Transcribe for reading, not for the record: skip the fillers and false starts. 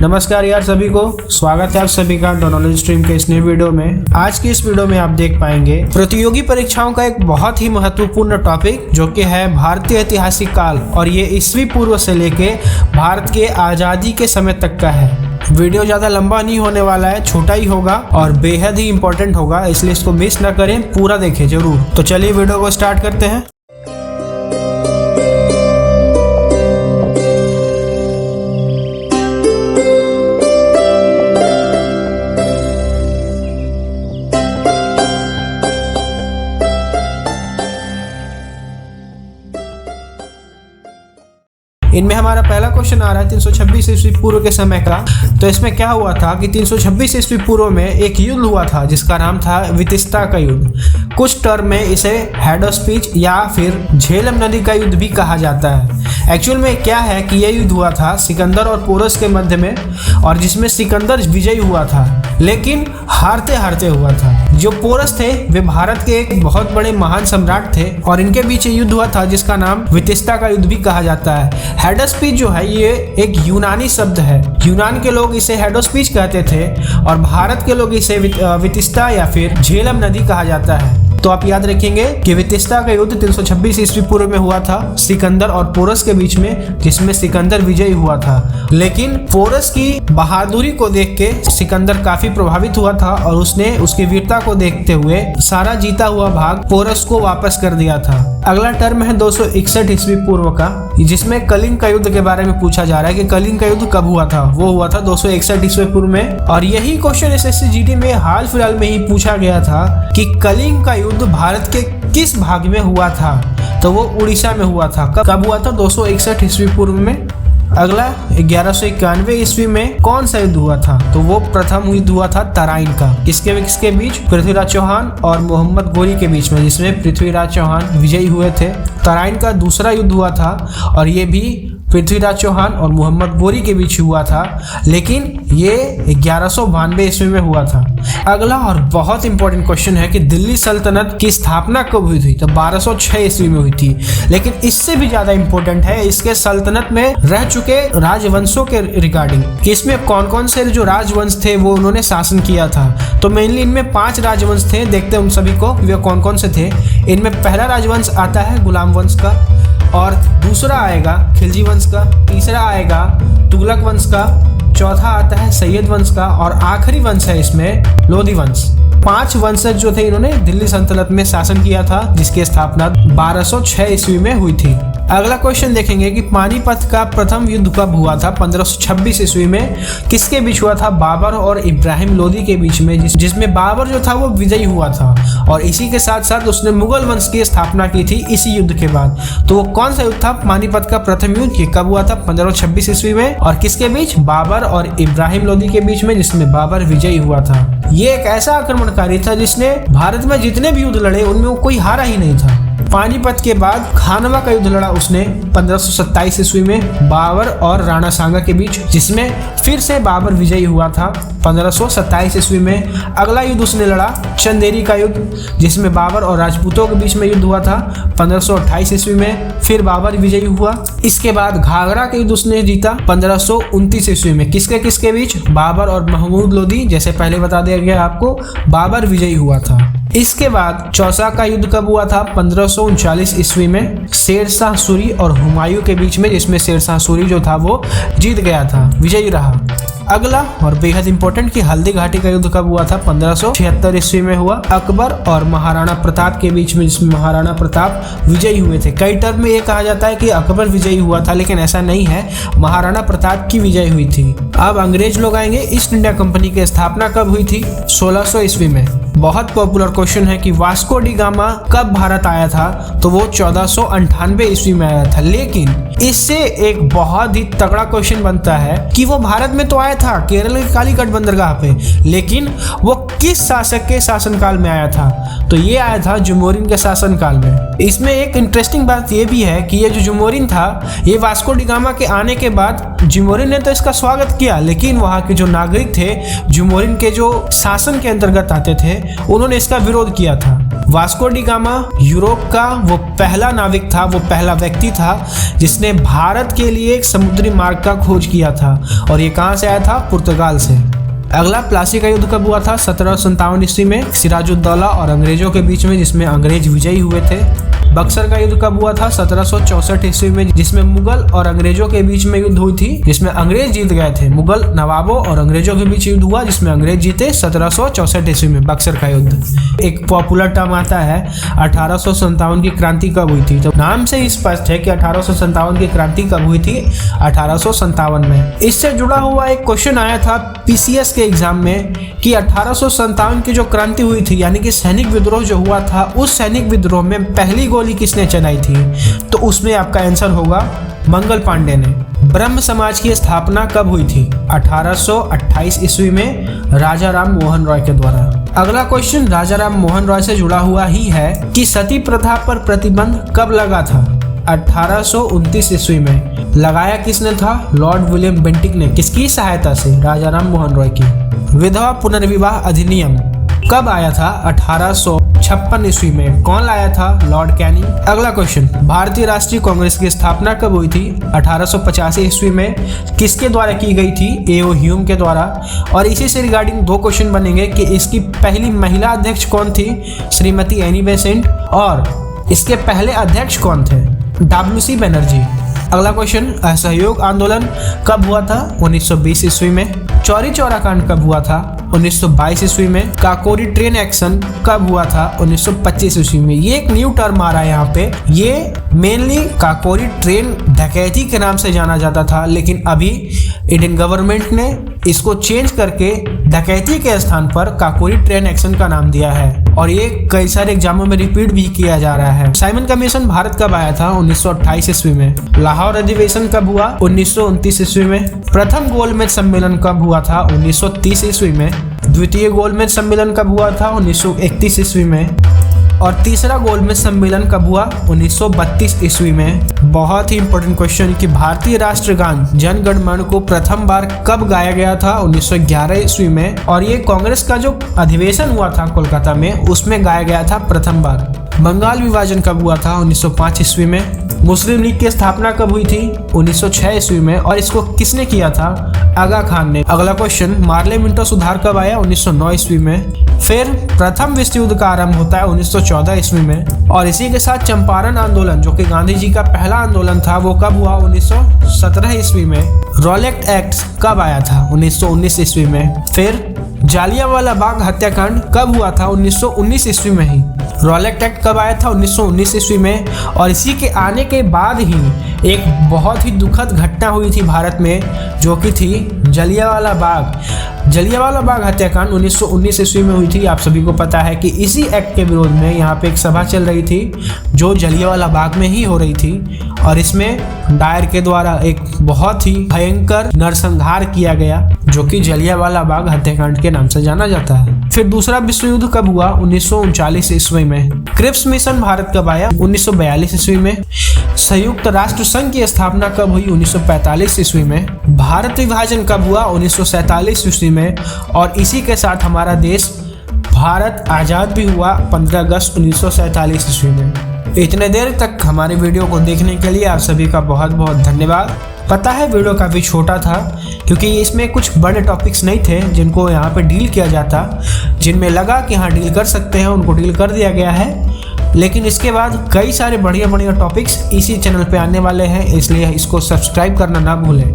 नमस्कार यार सभी को, स्वागत है आप सभी का नॉलेज स्ट्रीम के इस नए वीडियो में। आज की इस वीडियो में आप देख पाएंगे प्रतियोगी परीक्षाओं का एक बहुत ही महत्वपूर्ण टॉपिक जो कि है भारतीय ऐतिहासिक काल, और ये ईस्वी पूर्व से लेके भारत के आज़ादी के समय तक का है। वीडियो ज़्यादा लंबा नहीं होने वाला है, छोटा ही होगा और बेहद ही इंपॉर्टेंट होगा, इसलिए इसको मिस ना करें, पूरा देखें जरूर। तो चलिए वीडियो को स्टार्ट करते हैं। इनमें हमारा पहला क्वेश्चन आ रहा है 326 ईस्वी पूर्व के समय का। तो इसमें क्या हुआ था कि 326 ईस्वी पूर्व में एक युद्ध हुआ था जिसका नाम था वितिस्ता का युद्ध। कुछ टर्म में इसे हेड ऑफ स्पीच या फिर झेलम नदी का युद्ध भी कहा जाता है। एक्चुअल में क्या है कि यह युद्ध हुआ था सिकंदर और पोरस के मध्य में, और जिसमें सिकंदर विजयी हुआ था, लेकिन हारते हारते हुआ था। जो पोरस थे वे भारत के एक बहुत बड़े महान सम्राट थे और इनके बीच युद्ध हुआ था जिसका नाम वितिस्ता का युद्ध भी कहा जाता है। हेड ऑफ स्पीच जो है ये एक यूनानी शब्द है। यूनान के लोग इसे हेड ऑफ स्पीच कहते थे और भारत के लोग इसे वितिस्ता या फिर झेलम नदी कहा जाता है। तो आप याद रखेंगे कि वितिस्ता का युद्ध 326 ईस्वी पूर्व में हुआ था सिकंदर और पोरस के बीच में, जिसमें सिकंदर विजयी हुआ था। लेकिन पोरस की बहादुरी को देख के सिकंदर काफी प्रभावित हुआ था और उसने उसकी वीरता को देखते हुए सारा जीता हुआ भाग पोरस को वापस कर दिया था। अगला टर्म है 261 ईस्वी पूर्व का, जिसमें कलिंग का युद्ध के बारे में पूछा जा रहा है कि कलिंग का युद्ध कब हुआ था। वो हुआ था 261 ईस्वी पूर्व में, और यही क्वेश्चन एसएससी जीडी में हाल फिलहाल में ही पूछा गया था कि कलिंग का युद्ध भारत के किस भाग में हुआ था। तो वो उड़ीसा में हुआ था। कब हुआ था? 261 ईस्वी पूर्व में। अगला 1191 ईस्वी में कौन सा युद्ध हुआ था? तो वो प्रथम युद्ध हुआ था तराइन का। किसके बीच? पृथ्वीराज चौहान और मोहम्मद गोरी के बीच में, जिसमें पृथ्वीराज चौहान विजयी हुए थे। तराइन का दूसरा युद्ध हुआ था और ये भी पृथ्वीराज चौहान और मोहम्मद गोरी के बीच हुआ था, लेकिन ये 1192 ईस्वी में हुआ था। अगला और बहुत इंपॉर्टेंट क्वेश्चन है कि दिल्ली सल्तनत की स्थापना कब हुई थी? तो 1206 ईस्वी में हुई थी। लेकिन इससे भी ज्यादा इंपॉर्टेंट है इसके सल्तनत में रह चुके राजवंशों के रिगार्डिंग, कि इसमें कौन कौन से जो राजवंश थे वो उन्होंने शासन किया था। तो मेनली इनमें 5 राजवंश थे। देखते हैं उन सभी को वे कौन कौन से थे। इनमें पहला राजवंश आता है गुलाम वंश का, और दूसरा आएगा खिलजी वंश का, तीसरा आएगा तुगलक वंश का, चौथा आता है सैयद वंश का, और आखिरी वंश है इसमें लोधी वंश। 5 वंशज जो थे इन्होंने दिल्ली सल्तनत में शासन किया था, जिसकी स्थापना 1206 ईस्वी में हुई थी। अगला क्वेश्चन देखेंगे कि पानीपत का प्रथम युद्ध कब हुआ था? 1526 ईस्वी में। किसके बीच हुआ था? बाबर और इब्राहिम लोदी के बीच में, जिसमें बाबर जो था वो विजयी हुआ था, और इसी के साथ साथ उसने मुगल वंश की स्थापना की थी इसी युद्ध के बाद। तो वो कौन सा युद्ध था? पानीपत का प्रथम युद्ध। ये कब हुआ था? 1526 ईस्वी में। और किसके बीच? बाबर और इब्राहिम लोदी के बीच में, जिसमें बाबर विजयी हुआ था। ये एक ऐसा आक्रमणकारी था जिसने भारत में जितने भी युद्ध लड़े उनमें कोई हारा ही नहीं था। पानीपत के बाद खानवा का युद्ध लड़ा उसने 1527 ईस्वी में बाबर और राणा सांगा के बीच, जिसमें फिर से बाबर विजयी हुआ था 1527 ईस्वी में। अगला युद्ध उसने लड़ा चंदेरी का युद्ध, जिसमें बाबर और राजपूतों के बीच में युद्ध हुआ था 1528 ईस्वी में। फिर बाबर विजयी हुआ। इसके बाद घाघरा के युद्ध उसने जीता 1529 ईस्वी में। किसके बीच? बाबर और महमूद लोदी। जैसे पहले बता दिया गया आपको, बाबर विजयी हुआ था। इसके बाद चौसा का युद्ध कब हुआ था? 1539 ईस्वी में, शेरशाह सूरी और हुमायूं के बीच में, जिसमें शेरशाह सूरी जो था वो जीत गया था, विजयी रहा। अगला और बेहद इंपॉर्टेंट कि हल्दी घाटी का युद्ध कब हुआ था? 1576 ईस्वी में हुआ, अकबर और महाराणा प्रताप के बीच में, जिसमें महाराणा प्रताप विजयी हुए थे। कई टर्म में ये कहा जाता है कि अकबर विजयी हुआ था, लेकिन ऐसा नहीं है, महाराणा प्रताप की विजय हुई थी। अब अंग्रेज लोग आएंगे। ईस्ट इंडिया कंपनी की स्थापना कब हुई थी? 1600 ईस्वी में। बहुत पॉपुलर क्वेश्चन है कि वास्को डी गामा कब भारत आया था? तो वो 1498 ईस्वी में आया था। लेकिन इससे एक बहुत ही तगड़ा क्वेश्चन बनता है कि वो भारत में तो आया था केरल के कालीकट बंदरगाह पे, लेकिन वो किस शासक के शासनकाल में आया था? तो ये आया था जुमोरिन के शासनकाल में। इसमें एक इंटरेस्टिंग बात ये भी है कि ये जो जुमोरिन था, ये वास्को डी गामा के आने के बाद जुमोरिन ने तो इसका स्वागत किया, लेकिन वहाँ के जो नागरिक थे जुमोरिन के जो शासन के अंतर्गत आते थे, उन्होंने इसका विरोध किया था। वास्को डी गामा यूरोप का वो पहला नाविक था, वो पहला व्यक्ति था जिसने भारत के लिए एक समुद्री मार्ग का खोज किया था, और ये कहाँ से आया था? पुर्तगाल से। अगला प्लासी का युद्ध कब हुआ था? 1757 ईस्वी में सिराजुद्दौला और अंग्रेजों के बीच में, जिसमें अंग्रेज विजयी हुए थे। बक्सर का युद्ध कब हुआ था? 1764 ईस्वी में, जिसमें मुगल और अंग्रेजों के बीच में युद्ध हुई थी, जिसमें अंग्रेज जीत गए थे। मुगल नवाबों और अंग्रेजों के बीच युद्ध हुआ जिसमें अंग्रेज जीते 1764 ईस्वी में, बक्सर का युद्ध। एक पॉपुलर टर्म आता है 1857 की क्रांति कब हुई थी? तो नाम से ही स्पष्ट है कि 1857 की क्रांति कब हुई थी? 1857 में। इससे जुड़ा हुआ एक क्वेश्चन आया था पीसीएस के एग्जाम में कि 1857 की जो क्रांति हुई थी, यानी कि सैनिक विद्रोह जो हुआ था, उस सैनिक विद्रोह में पहली गोली किसने चलाई थी? तो उसमें आपका आंसर होगा मंगल पांडे ने। ब्रह्म समाज की स्थापना कब हुई थी? 1828 ईस्वी में राजा राम मोहन रॉय के द्वारा। अगला क्वेश्चन राजा राम मोहन रॉय से जुड़ा हुआ ही है कि सती प्रथा पर प्रतिबंध कब लगा था? 1829 ईस्वी में। लगाया किसने था? लॉर्ड विलियम बेंटिक ने। किसकी सहायता से? राजा राम मोहन रॉय की। विधवा पुनर्विवाह अधिनियम कब आया था? 1856 ईस्वी में। कौन लाया था? Lord Canning. अगला क्वेश्चन भारतीय राष्ट्रीय कांग्रेस की स्थापना कब हुई थी? 1885 ईस्वी में। किसके द्वारा की गई थी? एओ ह्यूम के द्वारा। और इसी से रिगार्डिंग दो क्वेश्चन बनेंगे कि इसकी पहली महिला अध्यक्ष कौन थी? Shrimati Annie Besant. और इसके पहले अध्यक्ष कौन थे? डब्ल्यूसी बनर्जी। अगला क्वेश्चन असहयोग आंदोलन कब हुआ था? 1920 ईस्वी में। चौरी चौरा कांड कब हुआ था? 1922 ईस्वी में। काकोरी ट्रेन एक्शन कब हुआ था? 1925 ईस्वी में। ये एक न्यू टर्म आ रहा है यहाँ पे। ये मेनली काकोरी ट्रेन डकैती के नाम से जाना जाता था, लेकिन अभी इंडियन गवर्नमेंट ने इसको चेंज करके डकैती के स्थान पर काकोरी ट्रेन एक्शन का नाम दिया है, और ये कई सारे एग्जामों में रिपीट भी किया जा रहा है। साइमन कमीशन भारत कब आया था? 1928 ईस्वी में। लाहौर अधिवेशन कब हुआ? 1929 ईस्वी में। प्रथम गोलमेज सम्मेलन कब हुआ था? 1930 ईस्वी में। द्वितीय गोलमेज सम्मेलन कब हुआ था? 1931 ईस्वी में। और तीसरा गोलमेज सम्मेलन कब हुआ? 1932 ईस्वी में। बहुत ही इंपॉर्टेंट क्वेश्चन कि भारतीय राष्ट्रगान जन गण मन को प्रथम बार कब गाया गया था? 1911 ईस्वी में। और ये कांग्रेस का जो अधिवेशन हुआ था कोलकाता में, उसमें गाया गया था प्रथम बार। बंगाल विभाजन कब हुआ था? 1905 ईस्वी में। मुस्लिम लीग की स्थापना कब हुई थी? 1906 ईस्वी में। और इसको किसने किया था? आगा खान ने। अगला क्वेश्चन मार्ले मिंटो सुधार कब आया? 1909 ईस्वी में। फिर प्रथम विश्व युद्ध का आरंभ होता है 1914 ईस्वी में। और इसी के साथ चंपारण आंदोलन, जो कि गांधी जी का पहला आंदोलन था, वो कब हुआ? 1917 ईस्वी में। रॉलेट एक्ट कब आया था? 1919 ईस्वी में। फिर जालियांवाला बाग हत्याकांड कब हुआ था? 1919 ईस्वी में ही। रॉलेट एक्ट कब आया था? 1919 ईस्वी में। और इसी के आने के बाद ही एक बहुत ही दुखद घटना हुई थी भारत में, जो कि थी जालियांवाला बाग हत्याकांड 1919 ईस्वी में हुई थी। आप सभी को पता है कि इसी एक्ट के विरोध में यहाँ पे एक सभा चल रही थी, जो जालियांवाला बाग में ही हो रही थी, और इसमें डायर के द्वारा एक बहुत ही भयंकर नरसंहार किया गया, जो कि जालियांवाला बाग हत्याकांड के नाम से जाना जाता है। फिर दूसरा विश्व युद्ध कब हुआ? 1939 ईस्वी में। क्रिप्स मिशन भारत कब आया? 1942 ईस्वी में। संयुक्त राष्ट्र संघ की स्थापना कब हुई? 1945 ईस्वी में। भारत विभाजन कब हुआ? 1947 ईस्वी में। और इसी के साथ हमारा देश भारत आज़ाद भी हुआ 15 अगस्त 1947 ईस्वी में। इतने देर तक हमारे वीडियो को देखने के लिए आप सभी का बहुत बहुत धन्यवाद। पता है वीडियो काफ़ी छोटा था, क्योंकि इसमें कुछ बड़े टॉपिक्स नहीं थे जिनको यहाँ पे डील किया जाता। जिनमें लगा कि हाँ डील कर सकते हैं, उनको डील कर दिया गया है। लेकिन इसके बाद कई सारे बढ़िया बढ़िया टॉपिक्स इसी चैनल पे आने वाले हैं, इसलिए इसको सब्सक्राइब करना ना भूलें।